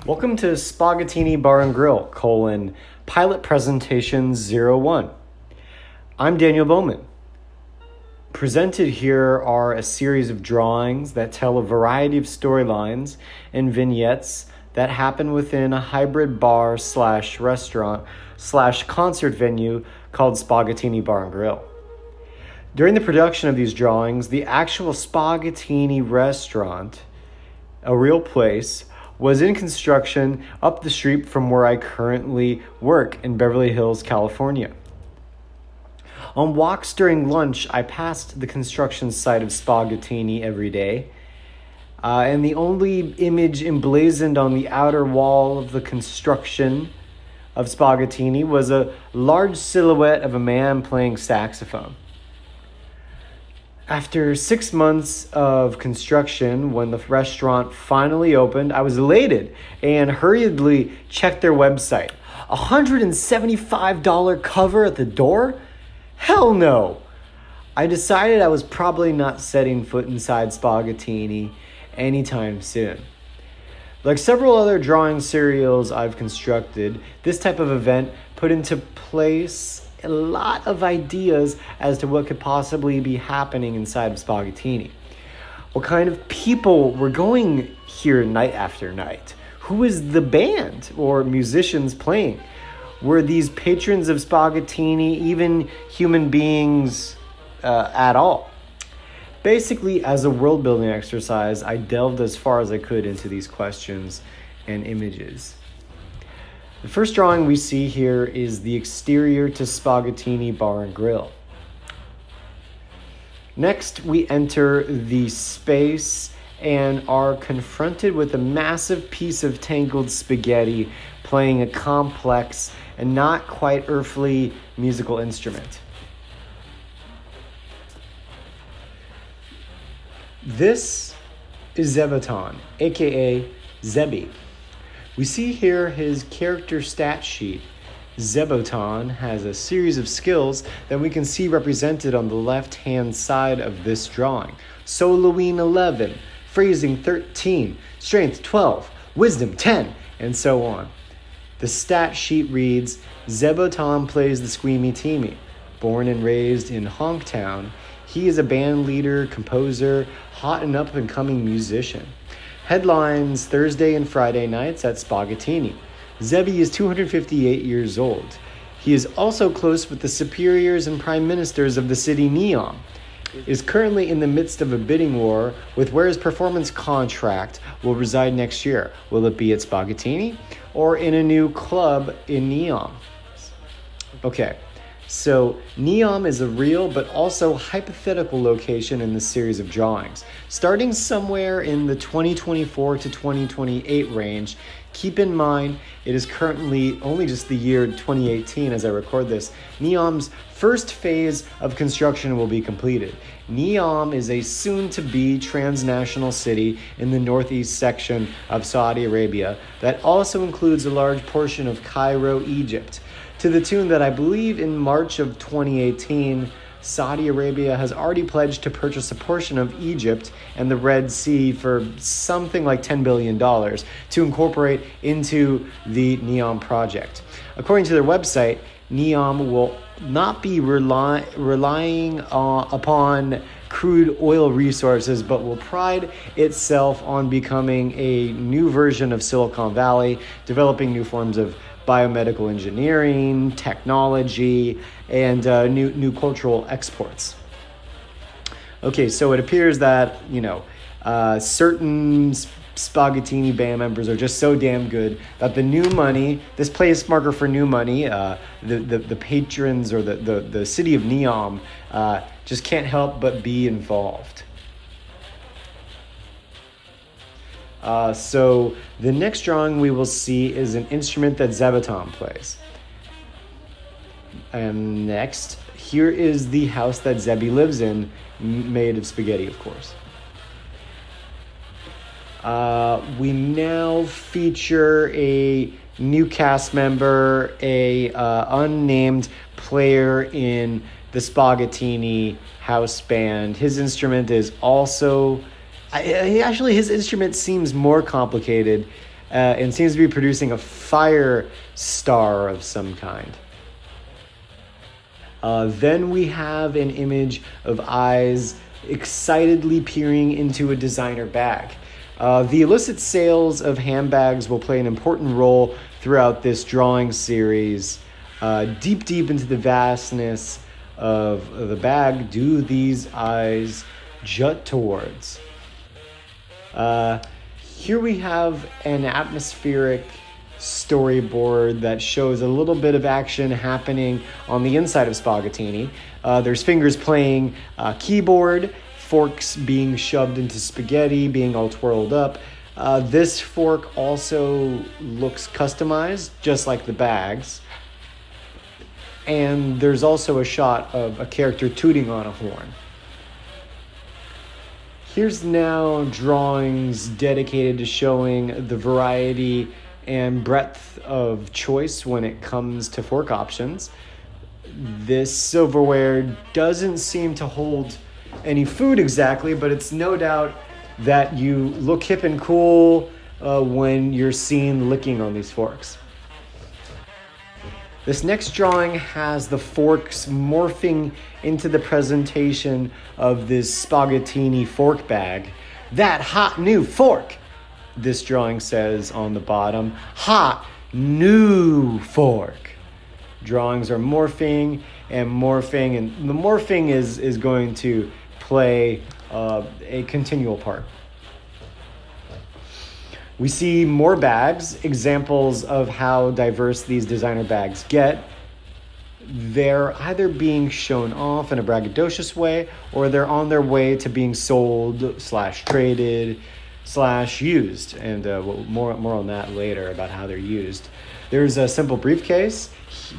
Welcome to Spahgettini Bar and Grill, Pilot Presentation 01. I'm Daniel Bowman. Presented here are a series of drawings that tell a variety of storylines and vignettes that happen within a hybrid bar / restaurant / concert venue called Spahgettini Bar and Grill. During the production of these drawings, the actual Spahgettini restaurant, a real place, was in construction up the street from where I currently work in Beverly Hills, California. On walks during lunch, I passed the construction site of Spahgettini every day, and the only image emblazoned on the outer wall of the construction of Spahgettini was a large silhouette of a man playing saxophone. After 6 months of construction, when the restaurant finally opened, I was elated and hurriedly checked their website. $175 cover at the door? Hell no! I decided I was probably not setting foot inside Spahgettini anytime soon. Like several other drawing serials I've constructed, this type of event put into place a lot of ideas as to what could possibly be happening inside of Spahgettini. What kind of people were going here night after night? Who is the band or musicians playing? Were these patrons of Spahgettini even human beings at all? Basically, as a world-building exercise, I delved as far as I could into these questions and images. The first drawing we see here is the exterior to Spahgettini Bar and Grill. Next, we enter the space and are confronted with a massive piece of tangled spaghetti playing a complex and not quite earthly musical instrument. This is Zebaton, aka Zebi. We see here his character stat sheet. Zeboton has a series of skills that we can see represented on the left-hand side of this drawing. Soloing 11, phrasing 13, strength 12, wisdom 10, and so on. The stat sheet reads, Zeboton plays the Squeamy Teamy. Born and raised in Honktown, he is a band leader, composer, hot and up-and-coming musician. Headlines Thursday and Friday nights at Spahgettini. Zebi is 258 years old. He is also close with the superiors and prime ministers of the city Neom. Is currently in the midst of a bidding war with where his performance contract will reside next year. Will it be at Spahgettini or in a new club in Neom? Okay. So, Neom is a real but also hypothetical location in this series of drawings. Starting somewhere in the 2024 to 2028 range, keep in mind it is currently only just the year 2018 as I record this. Neom's first phase of construction will be completed. Neom is a soon-to-be transnational city in the northeast section of Saudi Arabia that also includes a large portion of Cairo, Egypt. To the tune that I believe in March of 2018, Saudi Arabia has already pledged to purchase a portion of Egypt and the Red Sea for something like $10 billion to incorporate into the Neom project. According to their website, Neom will not be relying upon crude oil resources, but will pride itself on becoming a new version of Silicon Valley, developing new forms of biomedical engineering, technology, and new cultural exports. Okay, so it appears that, certain Spahgettini band members are just so damn good that the new money, this place marker for new money, the patrons or the city of Neom just can't help but be involved. So the next drawing we will see is an instrument that Zebaton plays. And next, here is the house that Zebi lives in, made of spaghetti, of course. We now feature a new cast member, a unnamed player in the Spahgettini house band. His instrument is also... his instrument seems more complicated and seems to be producing a fire star of some kind. Then we have an image of eyes excitedly peering into a designer bag. The illicit sales of handbags will play an important role throughout this drawing series. Deep into the vastness of the bag do these eyes jut towards. Here we have an atmospheric storyboard that shows a little bit of action happening on the inside of Spahgettini. There's fingers playing keyboard, forks being shoved into spaghetti, being all twirled up. This fork also looks customized, just like the bags. And there's also a shot of a character tooting on a horn. Here's now drawings dedicated to showing the variety and breadth of choice when it comes to fork options. This silverware doesn't seem to hold any food exactly, but it's no doubt that you look hip and cool when you're seen licking on these forks. This next drawing has the forks morphing into the presentation of this Spahgettini fork bag. That hot new fork, this drawing says on the bottom. Hot new fork. Drawings are morphing, and the morphing is going to play a continual part. We see more bags, examples of how diverse these designer bags get. They're either being shown off in a braggadocious way, or they're on their way to being sold / traded / used. And more on that later about how they're used. There's a simple briefcase.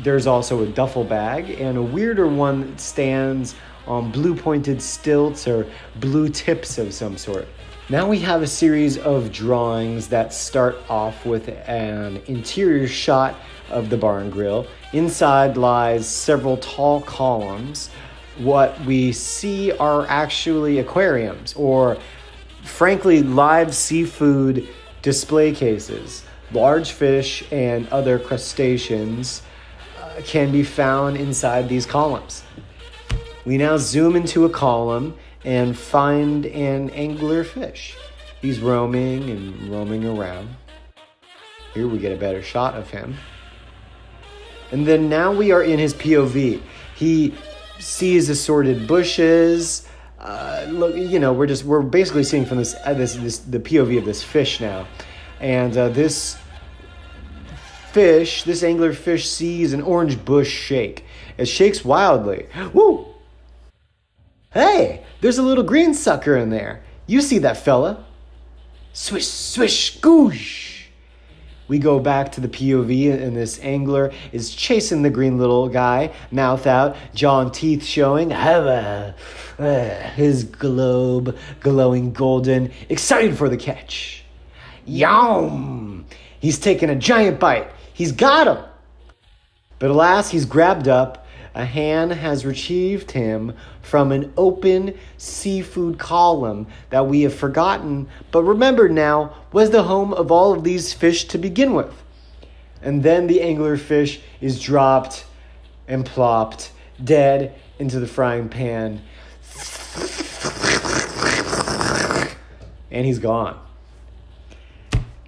There's also a duffel bag, and a weirder one that stands on blue pointed stilts or blue tips of some sort. Now we have a series of drawings that start off with an interior shot of the bar and grill. Inside lies several tall columns. What we see are actually aquariums, or frankly, live seafood display cases. Large fish and other crustaceans can be found inside these columns. We now zoom into a column and find an anglerfish. He's roaming around. Here we get a better shot of him. And then now we are in his POV. He sees assorted bushes. Look, we're basically seeing from the POV of this fish now. And this anglerfish sees an orange bush shake. It shakes wildly. Woo! Hey, there's a little green sucker in there. You see that fella. Swish, swish, goosh. We go back to the POV, and this angler is chasing the green little guy, mouth out, jaw and teeth showing. His globe glowing golden, excited for the catch. Yum! He's taken a giant bite. He's got him. But alas, he's grabbed up. A hand has retrieved him from an open seafood column that we have forgotten, but remembered now was the home of all of these fish to begin with. And then the anglerfish is dropped and plopped dead into the frying pan. And he's gone.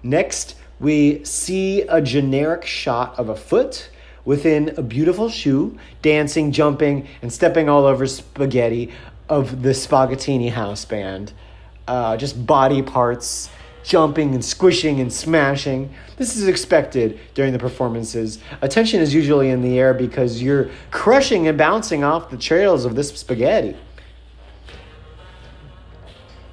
Next, we see a generic shot of a foot within a beautiful shoe, dancing, jumping, and stepping all over spaghetti of the Spahgettini house band. Just body parts jumping and squishing and smashing. This is expected during the performances. Attention is usually in the air because you're crushing and bouncing off the trails of this spaghetti.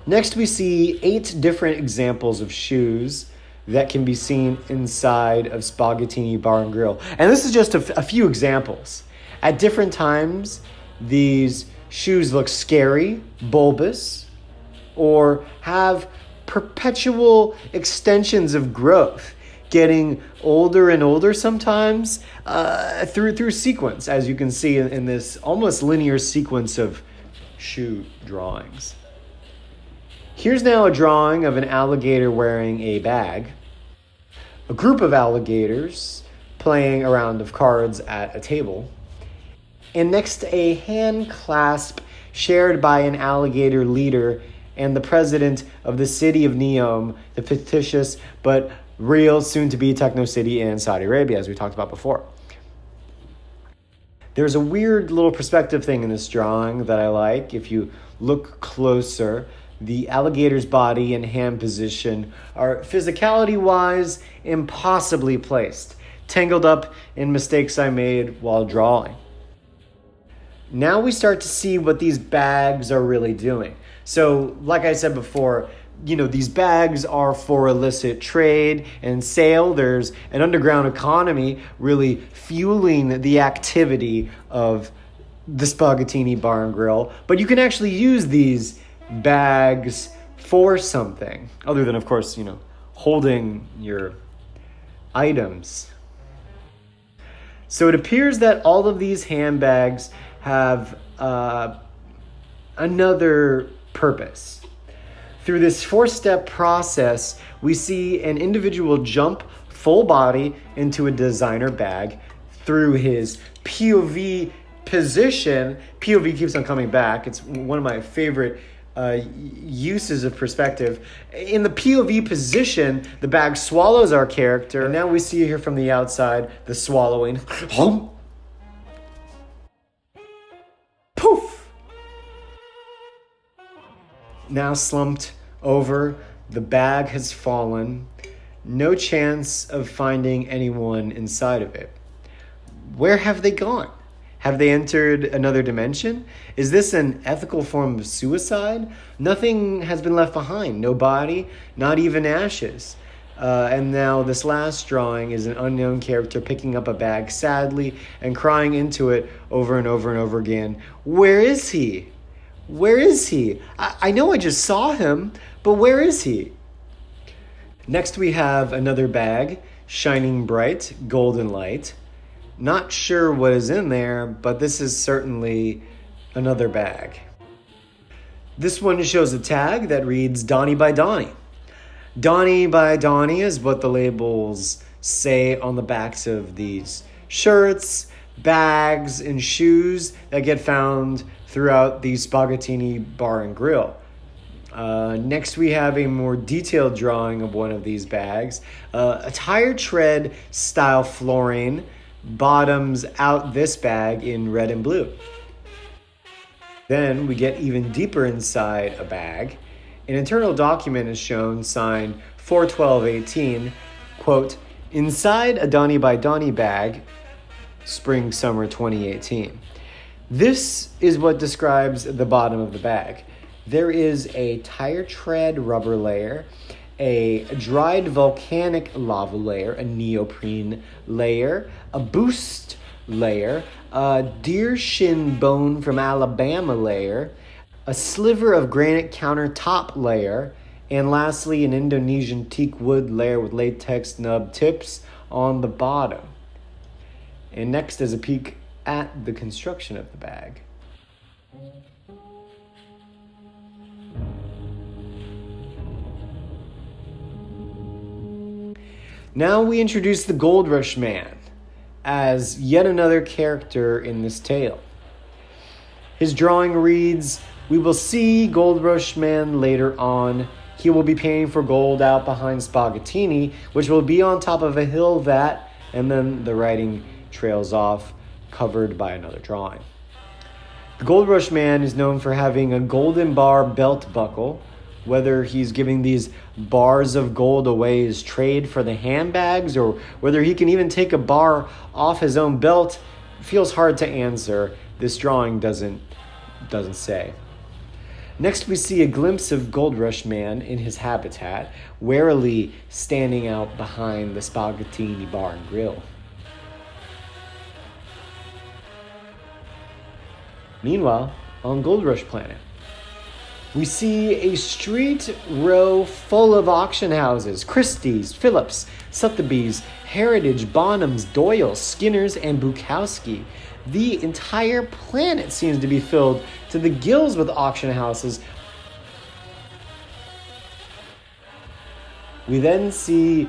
Next, we see 8 different examples of shoes that can be seen inside of Spahgettini Bar and Grill. And this is just a few examples. At different times, these shoes look scary, bulbous, or have perpetual extensions of growth, getting older and older sometimes through sequence, as you can see in this almost linear sequence of shoe drawings. Here's now a drawing of an alligator wearing a bag. a group of alligators playing a round of cards at a table, and next a hand clasp shared by an alligator leader and the president of the city of Neom, the fictitious but real soon-to-be techno city in Saudi Arabia, as we talked about before. There's a weird little perspective thing in this drawing that I like. If you look closer, the alligator's body and hand position are physicality-wise impossibly placed, tangled up in mistakes I made while drawing. Now we start to see what these bags are really doing. So, like I said before, these bags are for illicit trade and sale. There's an underground economy really fueling the activity of the Spahgettini Bar and Grill. But you can actually use these bags for something other than, of course, holding your items. So it appears that all of these handbags have another purpose. Through this 4-step process, we see an individual jump full body into a designer bag through his POV position. POV keeps on coming back. It's one of my favorite uses of perspective. In the POV position, the bag swallows our character. And now we see here from the outside the swallowing. Poof! Now slumped over, the bag has fallen. No chance of finding anyone inside of it. Where have they gone? Have they entered another dimension? Is this an ethical form of suicide? Nothing has been left behind. No body, not even ashes. And now this last drawing is an unknown character picking up a bag sadly and crying into it over and over and over again. Where is he? Where is he? I know I just saw him, but where is he? Next we have another bag, shining bright, golden light. Not sure what is in there, but this is certainly another bag. This one shows a tag that reads Donnie by Donnie. Donnie by Donnie is what the labels say on the backs of these shirts, bags, and shoes that get found throughout the Spahgettini Bar and Grill. Next, we have a more detailed drawing of one of these bags. A tire tread style flooring bottoms out this bag in red and blue. Then we get even deeper inside a bag. An internal document is shown, signed 4/12/18, quote, inside a Donnie by Donnie bag, spring summer 2018. This is what describes the bottom of the bag. There is a tire tread rubber layer, a dried volcanic lava layer, a neoprene layer, a boost layer, a deer shin bone from Alabama layer, a sliver of granite countertop layer, and lastly, an Indonesian teak wood layer with latex nub tips on the bottom. And next is a peek at the construction of the bag. Now we introduce the Gold Rush Man as yet another character in this tale. His drawing reads, we will see Gold Rush Man later on. He will be paying for gold out behind Spahgettini, which will be on top of a hill that, and then the writing trails off, covered by another drawing. The Gold Rush Man is known for having a golden bar belt buckle. Whether he's giving these bars of gold away as trade for the handbags, or whether he can even take a bar off his own belt, feels hard to answer. This drawing doesn't say. Next, we see a glimpse of Gold Rush Man in his habitat, warily standing out behind the Spahgettini Bar and Grill. Meanwhile, on Gold Rush Planet, we see a street row full of auction houses: Christie's, Phillips, Sotheby's, Heritage, Bonhams, Doyle, Skinner's, and Bukowski. The entire planet seems to be filled to the gills with auction houses. We then see